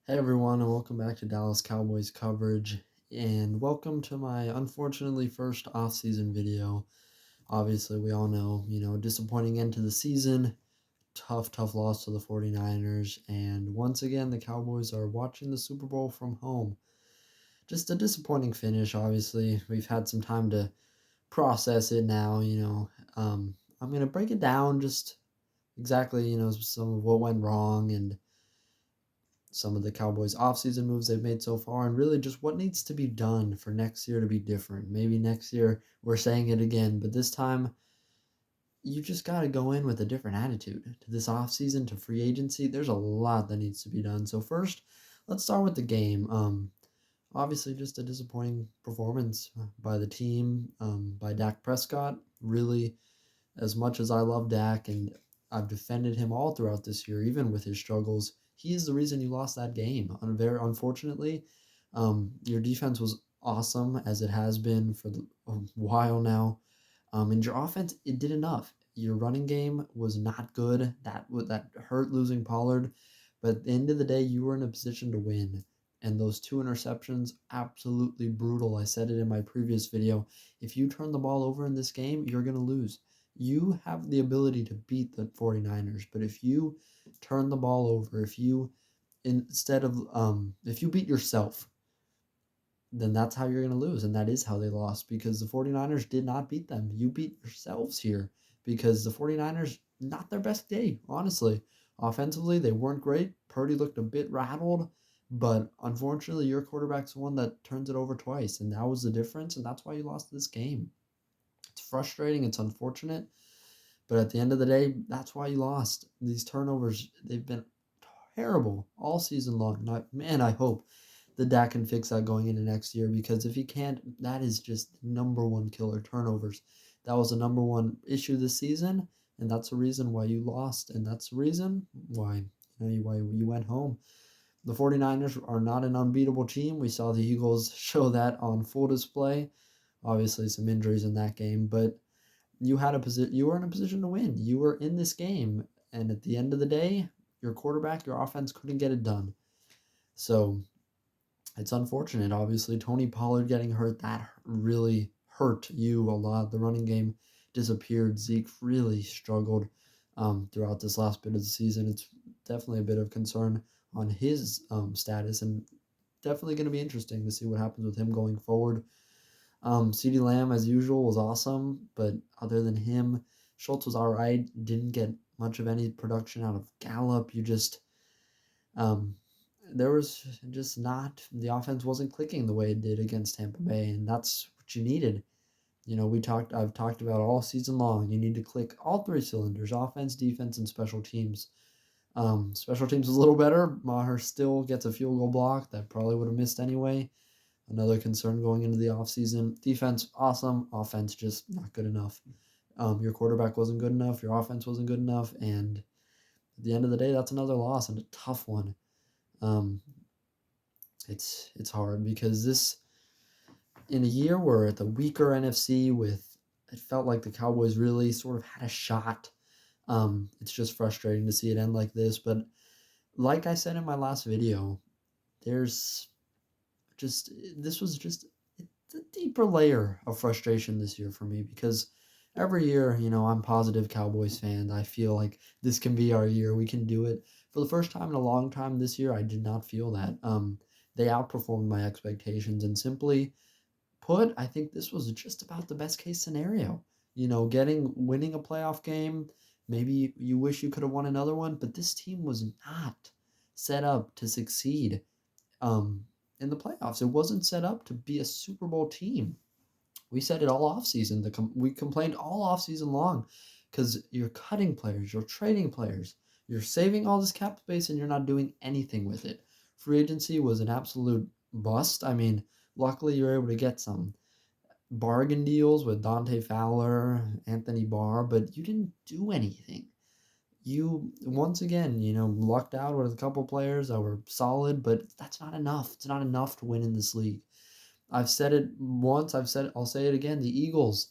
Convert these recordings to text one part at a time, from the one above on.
Hey everyone, and welcome back to Dallas Cowboys coverage. And welcome to my unfortunately first off-season video. Obviously, we all know, disappointing end to the season, tough loss to the 49ers. And once again, the Cowboys are watching the Super Bowl from home. Just a disappointing finish, obviously. We've had some time to process it now. I'm going to break it down just exactly, some of what went wrong and some of the Cowboys offseason moves they've made so far, and really just what needs to be done for next year to be different. Maybe next year we're saying it again, but this time you just got to go in with a different attitude to this offseason, to free agency. There's a lot that needs to be done. So first, let's start with the game. Obviously, just a disappointing performance by the team, by Dak Prescott. Really, as much as I love Dak and I've defended him all throughout this year, even with his struggles, he is the reason you lost that game. Very unfortunately, your defense was awesome as it has been for a while now, and your offense it did enough. Your running game was not good. That hurt losing Pollard, but at the end of the day, you were in a position to win. And those two interceptions, absolutely brutal. I said it in my previous video. If you turn the ball over in this game, you're going to lose. You have the ability to beat the 49ers, but if you turn the ball over, if you beat yourself, then that's how you're going to lose, and that is how they lost because the 49ers did not beat them. You beat yourselves here because the 49ers, not their best day, honestly. Offensively, they weren't great. Purdy looked a bit rattled, but unfortunately, your quarterback's the one that turns it over twice, and that was the difference, and that's why you lost this game. It's frustrating. It's unfortunate. But at the end of the day, that's why you lost. These turnovers, they've been terrible all season long. I hope that Dak can fix that going into next year because if he can't, that is just number one killer, turnovers. That was the number one issue this season, and that's the reason why you lost, and that's the reason why you went home. The 49ers are not an unbeatable team. We saw the Eagles show that on full display. Obviously, some injuries in that game, but you were in a position to win. You were in this game, and at the end of the day, your quarterback, your offense couldn't get it done. So it's unfortunate. Obviously, Tony Pollard getting hurt, that really hurt you a lot. The running game disappeared. Zeke really struggled throughout this last bit of the season. It's definitely a bit of concern on his status, and definitely going to be interesting to see what happens with him going forward. CeeDee Lamb, as usual, was awesome, but other than him, Schultz was all right. Didn't get much of any production out of Gallup. Um, there was just not, the offense wasn't clicking the way it did against Tampa Bay, and that's what you needed. I've talked about all season long. You need to click all three cylinders: offense, defense, and special teams. Special teams is a little better. Maher still gets a field goal block that probably would have missed anyway. Another concern going into the offseason. Defense, awesome. Offense, just not good enough. Your quarterback wasn't good enough. Your offense wasn't good enough. And at the end of the day, that's another loss and a tough one. Um, it's hard because in a year where the weaker NFC it felt like the Cowboys really sort of had a shot. It's just frustrating to see it end like this. But like I said in my last video, this was just a deeper layer of frustration this year for me because every year, I'm positive Cowboys fan. I feel like this can be our year. We can do it. For the first time in a long time this year, I did not feel that. They outperformed my expectations, and simply put, I think this was just about the best case scenario. Winning a playoff game. Maybe you wish you could have won another one, but this team was not set up to succeed. In the playoffs. It wasn't set up to be a Super Bowl team. We said it all offseason. We complained all offseason long because you're cutting players, you're trading players, you're saving all this cap space, and you're not doing anything with it. Free agency was an absolute bust. I mean, luckily you're able to get some bargain deals with Dante Fowler, Anthony Barr, but you didn't do anything. You once again, lucked out with a couple players that were solid, but that's not enough. It's not enough to win in this league. I've said it once, I'll say it again. The Eagles,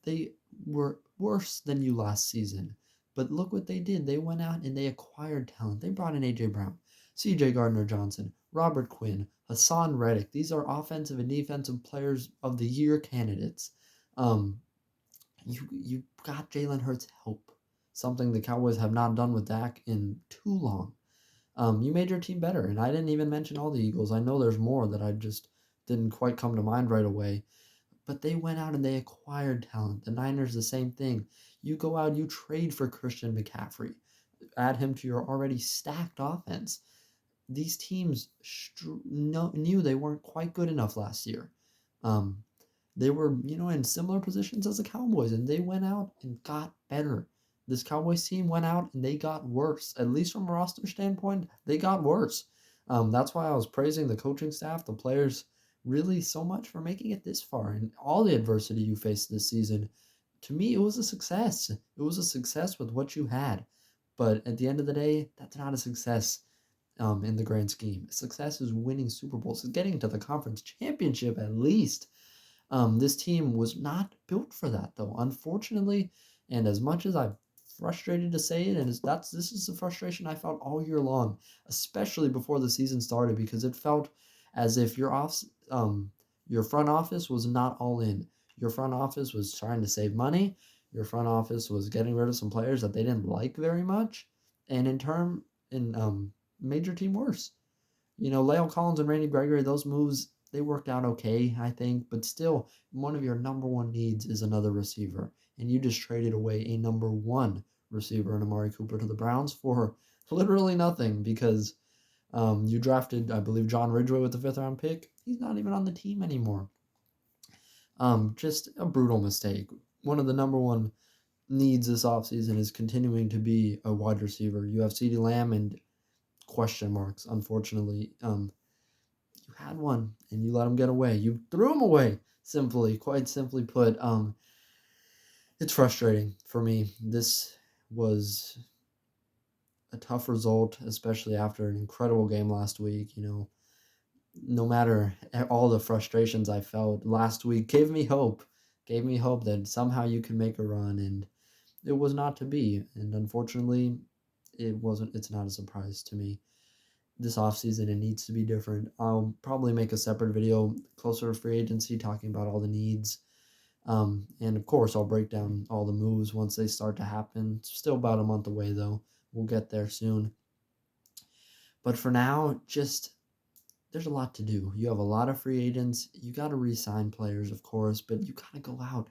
they were worse than you last season. But look what they did. They went out and they acquired talent. They brought in AJ Brown. C.J. Gardner-Johnson, Robert Quinn, Hassan Reddick. These are offensive and defensive players of the year candidates. You got Jalen Hurts help, something the Cowboys have not done with Dak in too long. You made your team better, and I didn't even mention all the Eagles. I know there's more that I just didn't quite come to mind right away. But they went out and they acquired talent. The Niners, the same thing. You go out, you trade for Christian McCaffrey. Add him to your already stacked offense. These teams knew they weren't quite good enough last year. They were, in similar positions as the Cowboys, and they went out and got better. This Cowboys team went out and they got worse. At least from a roster standpoint, they got worse. That's why I was praising the coaching staff, the players, really so much for making it this far. And all the adversity you faced this season, to me, it was a success. It was a success with what you had. But at the end of the day, that's not a success in the grand scheme. Success is winning Super Bowls, is getting to the conference championship at least. This team was not built for that, though, unfortunately. And as much as I'm frustrated to say it, and this is the frustration I felt all year long, especially before the season started, because it felt as if your front office was not all in. Your front office was trying to save money. Your front office was getting rid of some players that they didn't like very much, and made your team worse. La'el Collins and Randy Gregory, those moves, they worked out okay, I think, but still, one of your number one needs is another receiver, and you just traded away a number one receiver in Amari Cooper to the Browns for literally nothing, because you drafted, I believe, John Ridgeway with the 5th-round pick. He's not even on the team anymore. Just a brutal mistake. One of the number one needs this offseason is continuing to be a wide receiver. You have CeeDee Lamb and question marks, unfortunately. You had one, and you let him get away. You threw him away, quite simply put. It's frustrating for me. This was a tough result, especially after an incredible game last week. No matter all the frustrations I felt last week, gave me hope that somehow you could make a run, and it was not to be. And unfortunately, it's not a surprise to me. This offseason, it needs to be different. I'll probably make a separate video closer to free agency talking about all the needs. And of course, I'll break down all the moves once they start to happen. It's still about a month away, though. We'll get there soon. But for now, there's a lot to do. You have a lot of free agents. You got to re-sign players, of course, but you got to go out,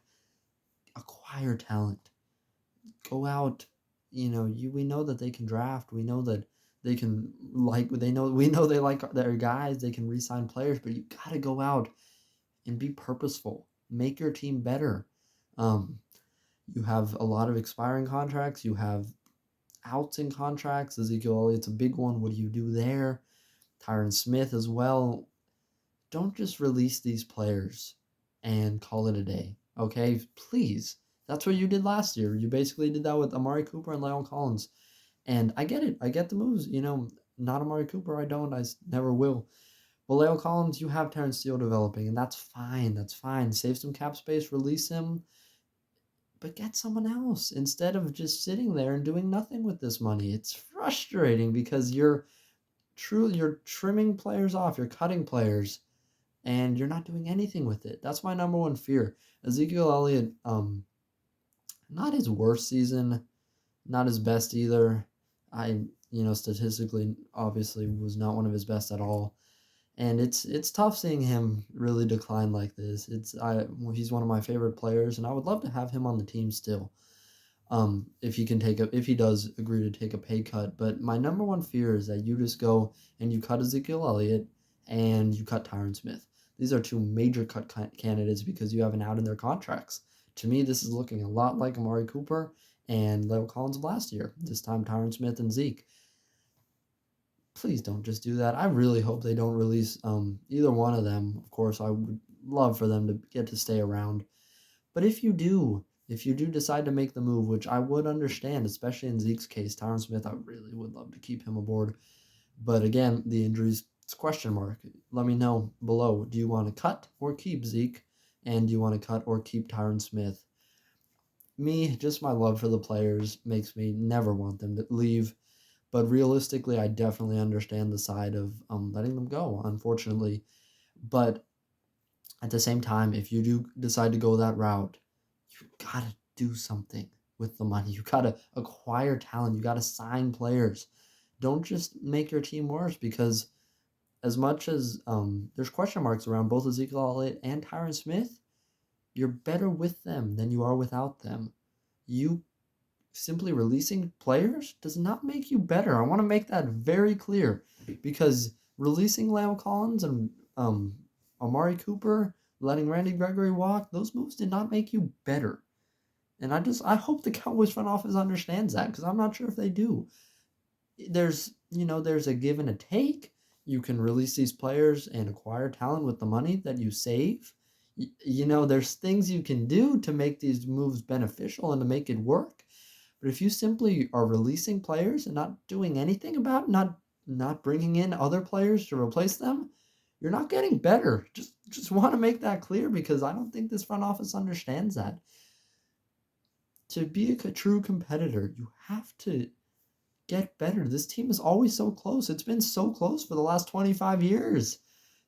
acquire talent. Go out, we know that they can draft. We know that they can we know they like their guys. They can re-sign players, but you got to go out and be purposeful. Make your team better. You have a lot of expiring contracts. You have outs in contracts. Ezekiel Elliott's a big one. What do you do there? Tyron Smith as well. Don't just release these players and call it a day, okay? Please. That's what you did last year. You basically did that with Amari Cooper and La'el Collins. And I get it. I get the moves. Not Amari Cooper. I don't. I never will. But La'el Collins, you have Terrence Steele developing, and that's fine. That's fine. Save some cap space. Release him. But get someone else instead of just sitting there and doing nothing with this money. It's frustrating because you're trimming players off. You're cutting players, and you're not doing anything with it. That's my number one fear. Ezekiel Elliott, not his worst season, not his best either. Statistically, obviously, was not one of his best at all. And it's tough seeing him really decline like this. He's one of my favorite players, and I would love to have him on the team still. If he does agree to take a pay cut. But my number one fear is that you just go and you cut Ezekiel Elliott and you cut Tyron Smith. These are two major cut candidates because you have an out in their contracts. To me, this is looking a lot like Amari Cooper and La'el Collins of last year. This time, Tyron Smith and Zeke. Please don't just do that. I really hope they don't release either one of them. Of course, I would love for them to get to stay around. But if you do decide to make the move, which I would understand, especially in Zeke's case, Tyron Smith, I really would love to keep him aboard. But again, the injuries, it's a question mark. Let me know below. Do you want to cut or keep Zeke? And do you want to cut or keep Tyron Smith? Me, just my love for the players makes me never want them to leave. But realistically, I definitely understand the side of letting them go, unfortunately. But at the same time, if you do decide to go that route, you gotta do something with the money. You gotta acquire talent. You gotta sign players. Don't just make your team worse, because as much as there's question marks around both Ezekiel Elliott and Tyron Smith, you're better with them than you are without them. You simply releasing players does not make you better. I want to make that very clear, because releasing Lamb Collins and Amari Cooper, letting Randy Gregory walk, those moves did not make you better. And I hope the Cowboys front office understands that, because I'm not sure if they do. There's a give and a take. You can release these players and acquire talent with the money that you save. There's things you can do to make these moves beneficial and to make it work. But if you simply are releasing players and not doing anything about it, not bringing in other players to replace them, you're not getting better. Just want to make that clear, because I don't think this front office understands that. To be a true competitor, you have to get better. This team is always so close. It's been so close for the last 25 years.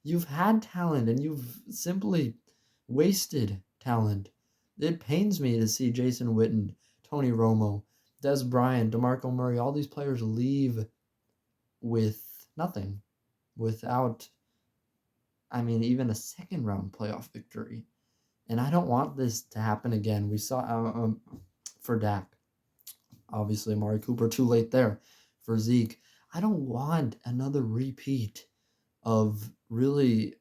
You've had talent and you've simply wasted talent. It pains me to see Jason Witten, Tony Romo, Des Bryant, DeMarco Murray, all these players leave with nothing, without, even a second round playoff victory. And I don't want this to happen again. We saw for Dak, obviously Amari Cooper, too late there. For Zeke, I don't want another repeat of really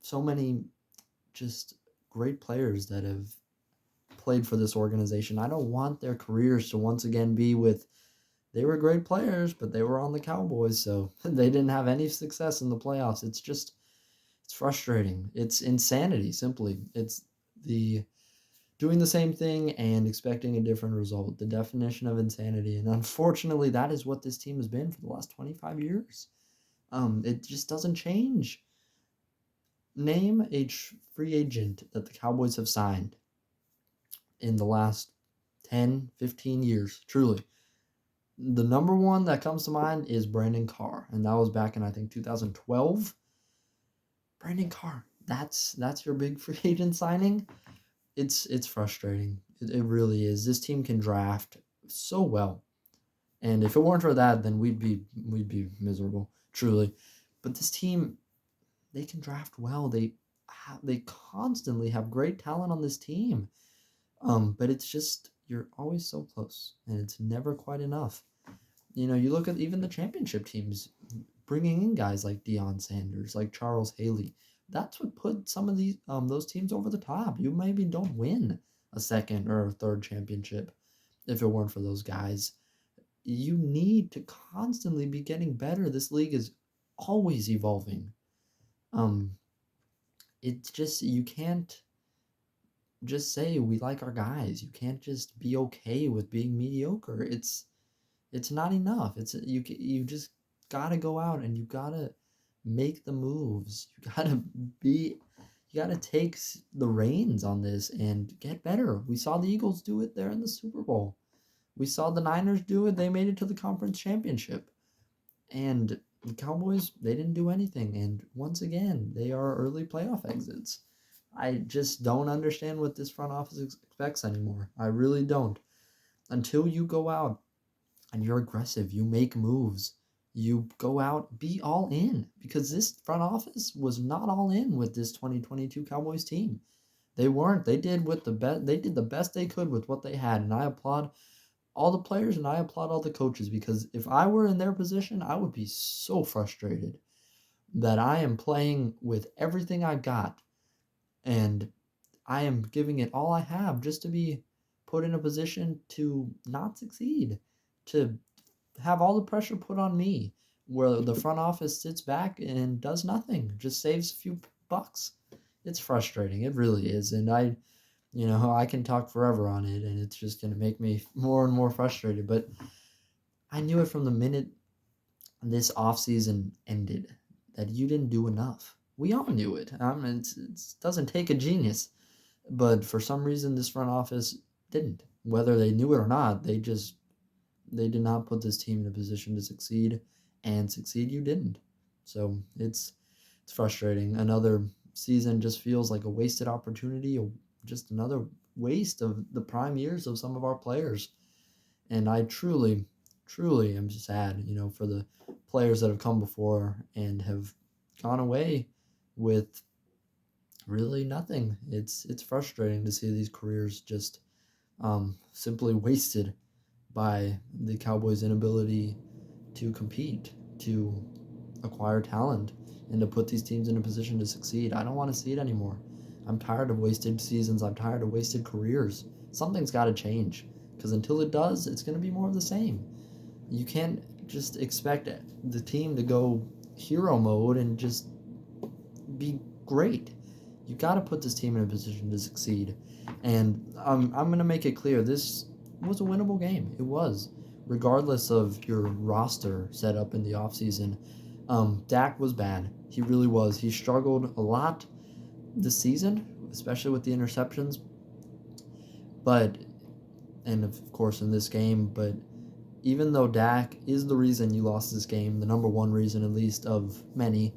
so many just great players that have played for this organization. I don't want their careers to once again be with, they were great players, but they were on the Cowboys, so they didn't have any success in the playoffs. It's frustrating. It's insanity, simply. It's the doing the same thing and expecting a different result. The definition of insanity. And unfortunately, that is what this team has been for the last 25 years. It just doesn't change. Name a free agent that the Cowboys have signed in the last 10, 15 years, truly. The number one that comes to mind is Brandon Carr, and that was back in, I think, 2012. Brandon Carr, that's your big free agent signing? It's frustrating. It really is. This team can draft so well, and if it weren't for that, then we'd be miserable, truly. But this team, they can draft well. They constantly have great talent on this team. But it's just, you're always so close, and it's never quite enough. You look at even the championship teams, bringing in guys like Deion Sanders, like Charles Haley. That's what put some of these those teams over the top. You maybe don't win a second or a third championship if it weren't for those guys. You need to constantly be getting better. This league is always evolving. It's just, you can't just say we like our guys. You can't just be okay with being mediocre. It's not enough. You just gotta go out and you gotta make the moves. You gotta take the reins on this and get better. We saw the Eagles do it there in the Super Bowl. We saw the Niners do it. They made it to the conference championship. And the Cowboys, they didn't do anything. And once again, they are early playoff exits. I just don't understand what this front office expects anymore. I really don't. Until you go out and you're aggressive, you make moves, you go out, be all in. Because this front office was not all in with this 2022 Cowboys team. They weren't. They did the best they could with what they had. And I applaud all the players and I applaud all the coaches, because if I were in their position, I would be so frustrated that I am playing with everything I've got and I am giving it all I have just to be put in a position to not succeed, to have all the pressure put on me, where the front office sits back and does nothing, just saves a few bucks. It's frustrating. It really is. And I can talk forever on it, and it's just going to make me more and more frustrated. But I knew it from the minute this offseason ended that you didn't do enough. We all knew it. It doesn't take a genius. But for some reason, this front office didn't. Whether they knew it or not, they they did not put this team in a position to succeed, and succeed you didn't. So it's frustrating. Another season just feels like a wasted opportunity, just another waste of the prime years of some of our players. And I truly am sad, for the players that have come before and have gone away with really nothing. It's frustrating to see these careers just simply wasted by the Cowboys' inability to compete, to acquire talent, and to put these teams in a position to succeed. I don't want to see it anymore. I'm tired of wasted seasons. I'm tired of wasted careers. Something's got to change, because until it does, it's going to be more of the same. You can't just expect the team to go hero mode and just be great. You got to put this team in a position to succeed. And I'm going to make it clear, this was a winnable game. It was. Regardless of your roster set up in the offseason, Dak was bad. He really was. He struggled a lot this season, especially with the interceptions. And of course in this game, but even though Dak is the reason you lost this game, the number one reason at least of many,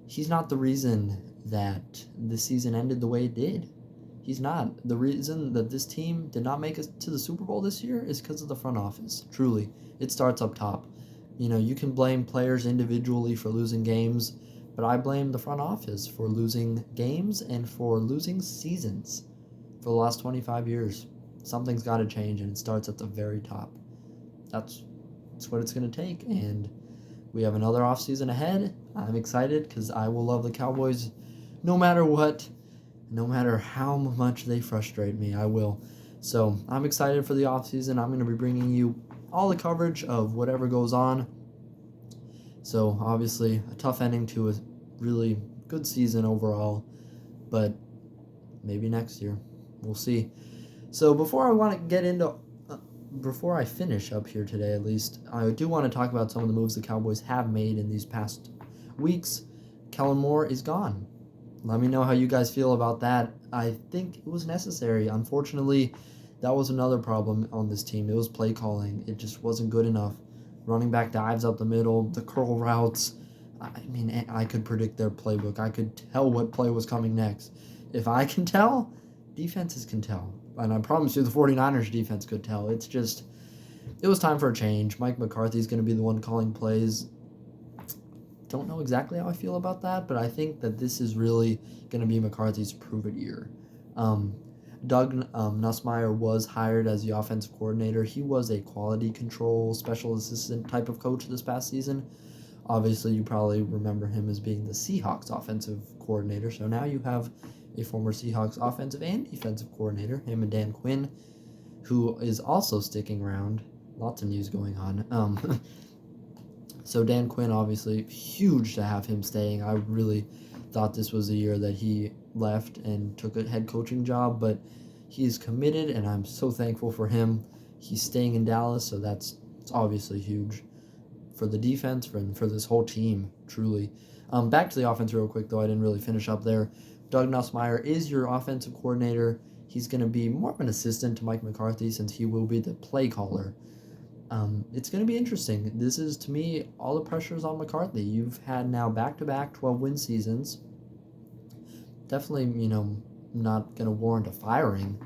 he's not the reason that this season ended the way it did. He's not. The reason that this team did not make it to the Super Bowl this year is because of the front office. Truly. It starts up top. You can blame players individually for losing games, but I blame the front office for losing games and for losing seasons for the last 25 years. Something's got to change, and it starts at the very top. That's what it's going to take, and we have another offseason ahead. I'm excited because I will love the Cowboys no matter what, no matter how much they frustrate me, I will. So I'm excited for the offseason. I'm going to be bringing you all the coverage of whatever goes on. So obviously a tough ending to a really good season overall, but maybe next year. We'll see. So before I finish up here today, at least, I do want to talk about some of the moves the Cowboys have made in these past weeks. Kellen Moore is gone. Let me know how you guys feel about that. I think it was necessary. Unfortunately, that was another problem on this team. It was play calling. It just wasn't good enough. Running back dives up the middle, the curl routes. I mean, I could predict their playbook. I could tell what play was coming next. If I can tell, defenses can tell. And I promise you the 49ers defense could tell. It was time for a change. Mike McCarthy's going to be the one calling plays. Don't know exactly how I feel about that, but I think that this is really going to be McCarthy's prove-it year. Doug Nussmeier was hired as the offensive coordinator. He was a quality control special assistant type of coach this past season. Obviously, you probably remember him as being the Seahawks offensive coordinator. So now you have a former Seahawks offensive and defensive coordinator, him and Dan Quinn, who is also sticking around. Lots of news going on. So Dan Quinn, obviously, huge to have him staying. I really thought this was the year that he left and took a head coaching job, but he's committed, and I'm so thankful for him. He's staying in Dallas, so it's obviously huge for the defense, for this whole team, truly. Back to the offense real quick, though. I didn't really finish up there. Doug Nussmeier is your offensive coordinator. He's going to be more of an assistant to Mike McCarthy since he will be the play caller. It's going to be interesting. This is, to me, all the pressure is on McCarthy. You've had now back-to-back 12-win seasons. Definitely, not going to warrant a firing.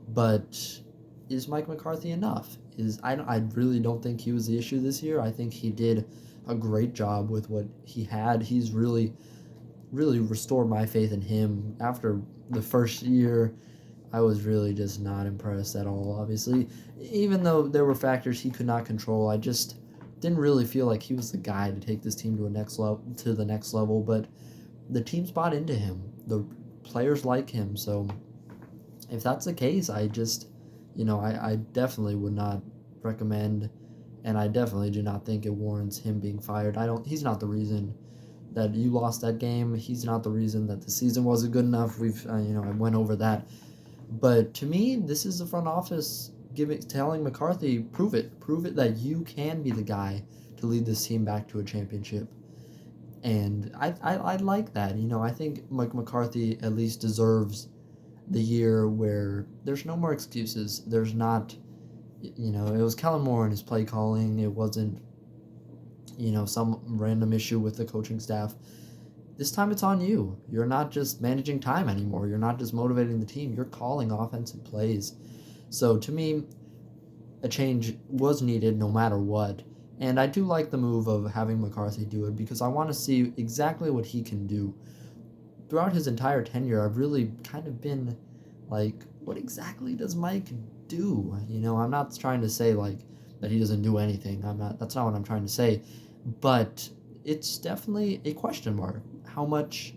But is Mike McCarthy enough? I really don't think he was the issue this year. I think he did a great job with what he had. He's really, really restored my faith in him. After the first year, I was really just not impressed at all, obviously. Even though there were factors he could not control, I just didn't really feel like he was the guy to take this team to the next level. But the team's bought into him. The players like him. So if that's the case, I definitely would not recommend, and I definitely do not think it warrants him being fired. He's not the reason that you lost that game. He's not the reason that the season wasn't good enough. I went over that. But to me, this is the front office telling McCarthy, prove it that you can be the guy to lead this team back to a championship. And I like that. I think Mike McCarthy at least deserves the year where there's no more excuses. There's not It was Kellen Moore and his play calling. It wasn't, some random issue with the coaching staff. This time it's on you. You're not just managing time anymore. You're not just motivating the team. You're calling offensive plays. So to me, a change was needed no matter what. And I do like the move of having McCarthy do it because I want to see exactly what he can do. Throughout his entire tenure, I've really kind of been like, what exactly does Mike do? I'm not trying to say like that he doesn't do anything. That's not what I'm trying to say. But it's definitely a question mark. How much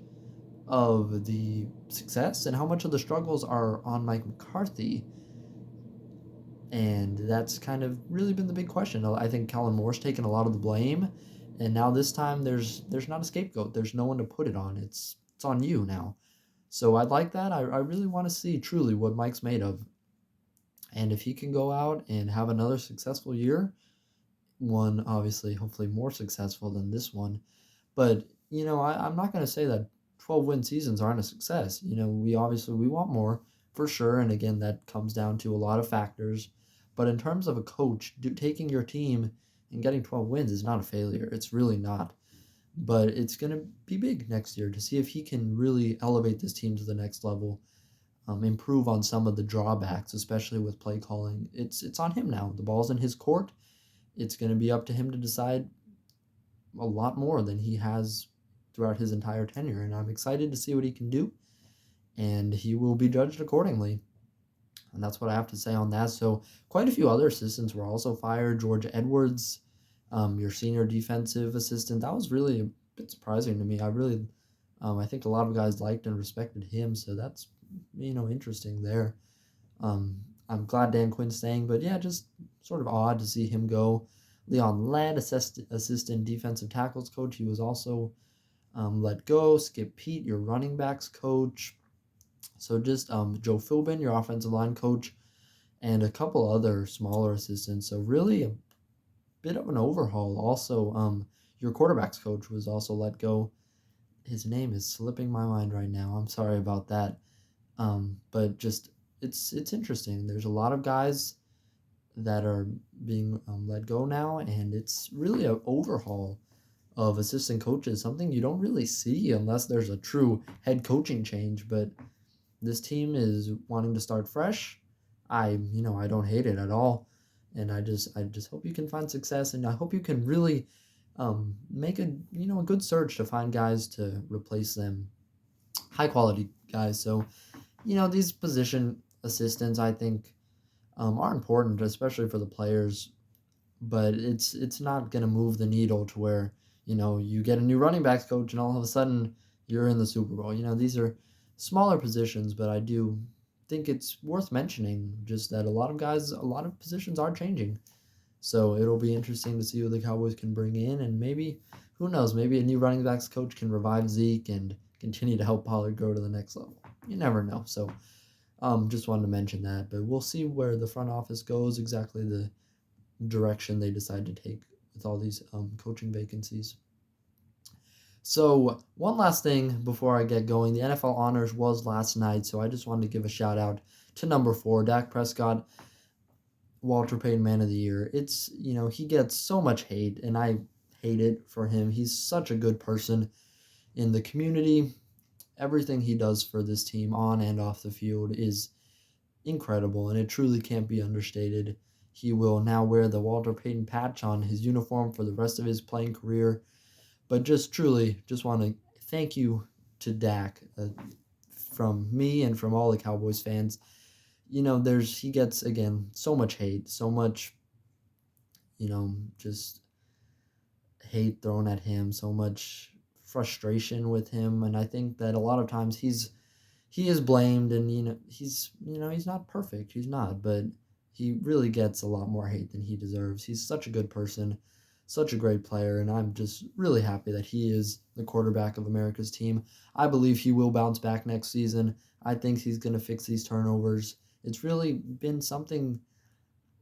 of the success and how much of the struggles are on Mike McCarthy? And that's kind of really been the big question. I think Kellen Moore's taken a lot of the blame, and now this time there's not a scapegoat. There's no one to put it on. It's on you now. So I'd like that. I really want to see truly what Mike's made of. And if he can go out and have another successful year, one obviously hopefully more successful than this one. But, I'm not going to say that 12-win seasons aren't a success. We want more for sure. And again, that comes down to a lot of factors. But in terms of a coach, taking your team and getting 12 wins is not a failure. It's really not. But it's going to be big next year to see if he can really elevate this team to the next level, improve on some of the drawbacks, especially with play calling. It's on him now. The ball's in his court. It's going to be up to him to decide a lot more than he has throughout his entire tenure. And I'm excited to see what he can do. And he will be judged accordingly. And that's what I have to say on that. So quite a few other assistants were also fired. George Edwards, your senior defensive assistant, that was really a bit surprising to me. I think a lot of guys liked and respected him. So that's, interesting there. I'm glad Dan Quinn's staying, but yeah, just sort of odd to see him go. Leon Lett, assistant defensive tackles coach, he was also let go. Skip Peete, your running backs coach. So just Joe Philbin, your offensive line coach, and a couple other smaller assistants. So really a bit of an overhaul. Also, your quarterbacks coach was also let go. His name is slipping my mind right now. I'm sorry about that. But just it's interesting. There's a lot of guys that are being let go now, and it's really an overhaul of assistant coaches, something you don't really see unless there's a true head coaching change. But this team is wanting to start fresh. I don't hate it at all, and I just hope you can find success, and I hope you can really make a good search to find guys to replace them, high quality guys. So these position assistants I think are important, especially for the players, but it's not going to move the needle to where you get a new running backs coach and all of a sudden you're in the Super Bowl. These are smaller positions, but I do think it's worth mentioning just that a lot of positions are changing. So it'll be interesting to see who the Cowboys can bring in, and maybe, who knows, maybe a new running backs coach can revive Zeke and continue to help Pollard go to the next level. You never know. So just wanted to mention that, but we'll see where the front office goes, exactly the direction they decide to take with all these coaching vacancies. So one last thing before I get going, the NFL Honors was last night, so I just wanted to give a shout out to number 4, Dak Prescott, Walter Payton Man of the Year. It's, he gets so much hate, and I hate it for him. He's such a good person in the community. Everything he does for this team on and off the field is incredible, and it truly can't be understated. He will now wear the Walter Payton patch on his uniform for the rest of his playing career. But just want to thank you to Dak from me and from all the Cowboys fans. He gets, again, so much hate, so much, just hate thrown at him, so much frustration with him. And I think that a lot of times he is blamed, and, he's not perfect. He's not, but he really gets a lot more hate than he deserves. He's such a good person, such a great player, and I'm just really happy that he is the quarterback of America's team. I believe he will bounce back next season. I think he's going to fix these turnovers. It's really been something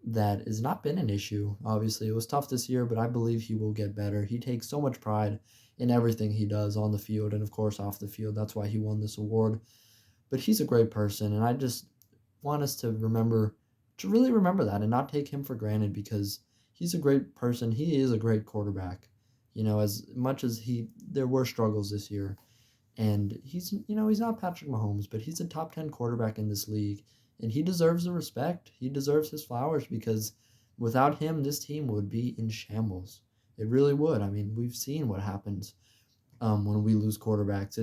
that has not been an issue. Obviously, it was tough this year, but I believe he will get better. He takes so much pride in everything he does on the field and, of course, off the field. That's why he won this award. But he's a great person, and I just want us to remember to really remember that and not take him for granted, because he's a great person. He is a great quarterback. As much as there were struggles this year, and he's not Patrick Mahomes, but he's a top 10 quarterback in this league, and he deserves the respect. He deserves his flowers, because without him, this team would be in shambles. It really would. I mean, we've seen what happens when we lose quarterbacks.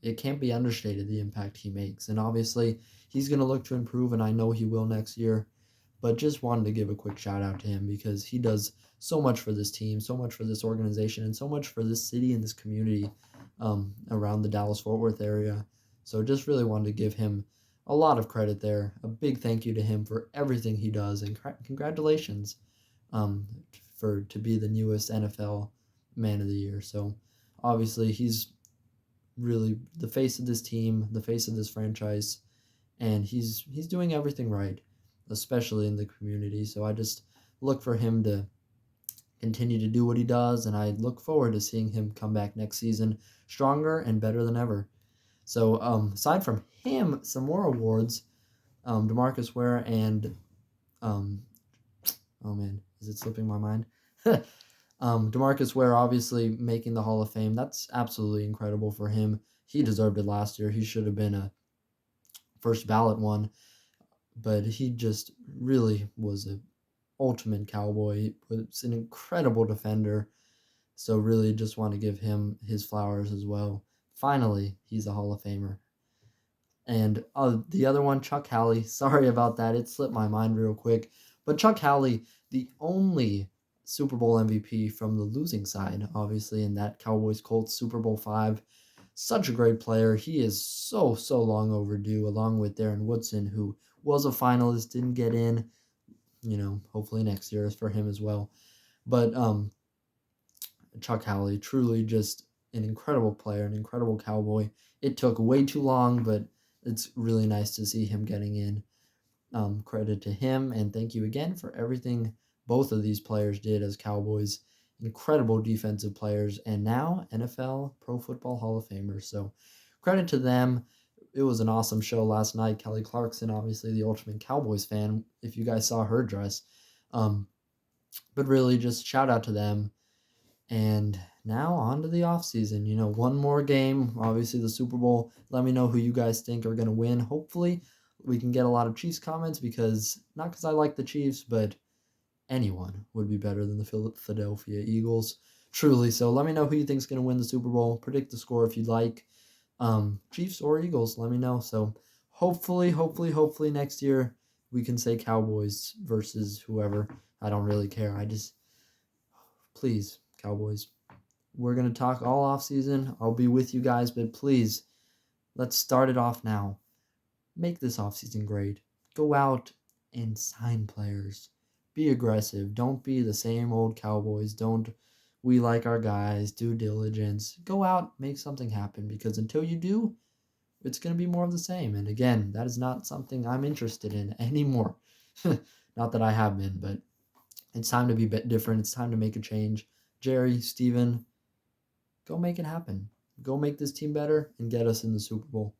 It can't be understated, the impact he makes. And obviously, he's going to look to improve, and I know he will next year. But just wanted to give a quick shout out to him, because he does so much for this team, so much for this organization, and so much for this city and this community around the Dallas-Fort Worth area. So just really wanted to give him a lot of credit there. A big thank you to him for everything he does, and congratulations to be the newest NFL Man of the Year. So obviously he's really the face of this team, the face of this franchise, and he's doing everything right, especially in the community. So I just look for him to continue to do what he does, and I look forward to seeing him come back next season stronger and better than ever. So aside from him, some more awards, DeMarcus Ware and oh man, is it slipping my mind? DeMarcus Ware obviously making the Hall of Fame. That's absolutely incredible for him. He deserved it last year. He should have been a first ballot one, but he just really was an ultimate Cowboy. He was an incredible defender. So really just want to give him his flowers as well. Finally, he's a Hall of Famer. And the other one, Chuck Howley. Sorry about that. It slipped my mind real quick. But Chuck Howley, the only Super Bowl MVP from the losing side, obviously, in that Cowboys-Colts Super Bowl V. Such a great player. He is so long overdue, along with Darren Woodson, who was a finalist, didn't get in. Hopefully next year is for him as well. But Chuck Howley, truly just an incredible player, an incredible Cowboy. It took way too long, but it's really nice to see him getting in. Credit to him, and thank you again for everything both of these players did as Cowboys. Incredible defensive players, and now NFL Pro Football Hall of Famers. So credit to them. It was an awesome show last night. Kelly Clarkson, obviously the ultimate Cowboys fan, if you guys saw her dress. But really just shout out to them. And now on to the offseason. One more game, obviously the Super Bowl. Let me know who you guys think are going to win. Hopefully we can get a lot of Chiefs comments, not because I like the Chiefs, but anyone would be better than the Philadelphia Eagles. Truly. So let me know who you think is going to win the Super Bowl. Predict the score if you'd like. Chiefs or Eagles, let me know. So hopefully next year we can say Cowboys versus whoever. I don't really care. Please, Cowboys. We're going to talk all offseason. I'll be with you guys, but please, let's start it off now. Make this offseason great. Go out and sign players. Be aggressive. Don't be the same old Cowboys. Don't we like our guys, due diligence. Go out, make something happen, because until you do, it's going to be more of the same. And again, that is not something I'm interested in anymore. Not that I have been, but it's time to be a bit different. It's time to make a change. Jerry, Steven, go make it happen. Go make this team better and get us in the Super Bowl.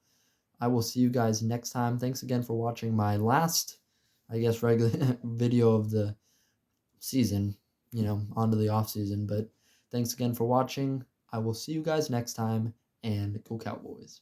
I will see you guys next time. Thanks again for watching my last, regular video of the season, onto the off season. But thanks again for watching. I will see you guys next time, and go Cowboys.